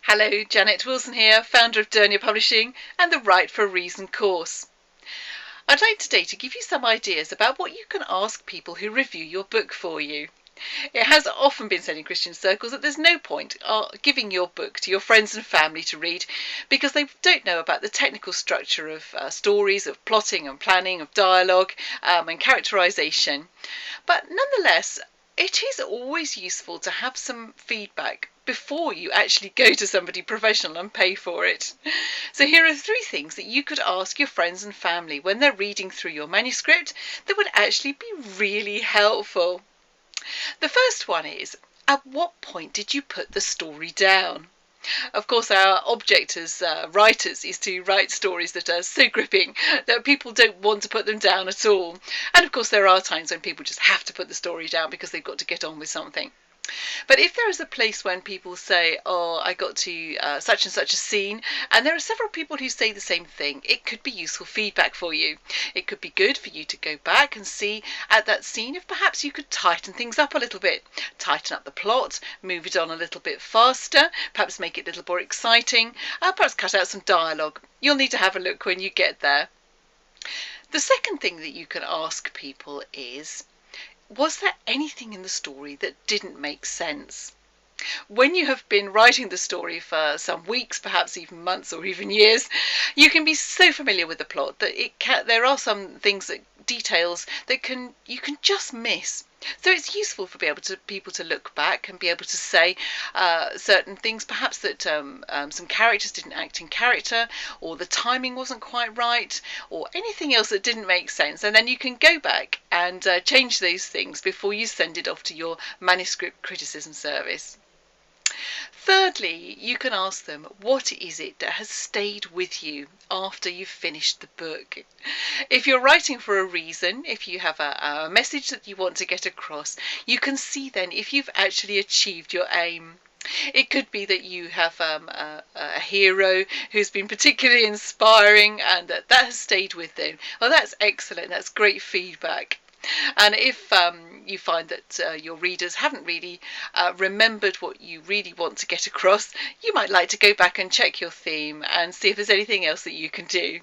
Hello, Janet Wilson here, founder of Dernier Publishing and the Write for a Reason course. I'd like today to give you some ideas about what you can ask people who review your book for you. It has often been said in Christian circles that there's no point giving your book to your friends and family to read because they don't know about the technical structure of stories, of plotting and planning, of dialogue and characterisation. But nonetheless, it is always useful to have some feedback before you actually go to somebody professional and pay for it. So here are 3 things that you could ask your friends and family when they're reading through your manuscript that would actually be really helpful. The first one is, at what point did you put the story down? Of course, our object as writers is to write stories that are so gripping that people don't want to put them down at all. And of course, there are times when people just have to put the story down because they've got to get on with something. But if there is a place when people say, oh, I got to such and such a scene, and there are several people who say the same thing, it could be useful feedback for you. It could be good for you to go back and see at that scene if perhaps you could tighten things up a little bit. Tighten up the plot, move it on a little bit faster, perhaps make it a little more exciting, perhaps cut out some dialogue. You'll need to have a look when you get there. The second thing that you can ask people is, was there anything in the story that didn't make sense? When you have been writing the story for some weeks, perhaps even months or even years, you can be so familiar with the plot that there are some things, details that you can just miss. So it's useful for people to look back and be able to say certain things, perhaps that some characters didn't act in character, or the timing wasn't quite right, or anything else that didn't make sense. And then you can go back and change those things before you send it off to your manuscript criticism service. Thirdly, you can ask them, what is it that has stayed with you after you've finished the book? If you're writing for a reason, if you have a message that you want to get across, you can see then if you've actually achieved your aim. It could be that you have a hero who's been particularly inspiring and that has stayed with them. Well, that's excellent. That's great feedback. And if you find that your readers haven't really remembered what you really want to get across, you might like to go back and check your theme and see if there's anything else that you can do.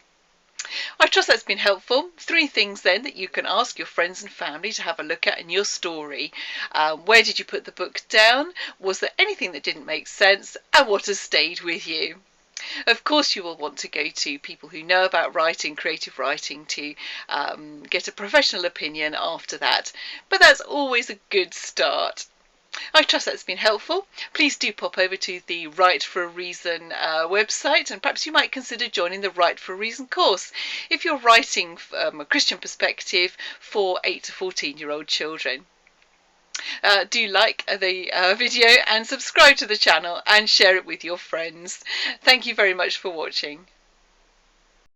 I trust that's been helpful. 3 things then that you can ask your friends and family to have a look at in your story. Where did you put the book down? Was there anything that didn't make sense? And what has stayed with you? Of course, you will want to go to people who know about writing, creative writing, to get a professional opinion after that. But that's always a good start. I trust that's been helpful. Please do pop over to the Write for a Reason website, and perhaps you might consider joining the Write for a Reason course if you're writing from a Christian perspective for 8 to 14-year-old children. Do like the video and subscribe to the channel and share it with your friends. Thank you very much for watching.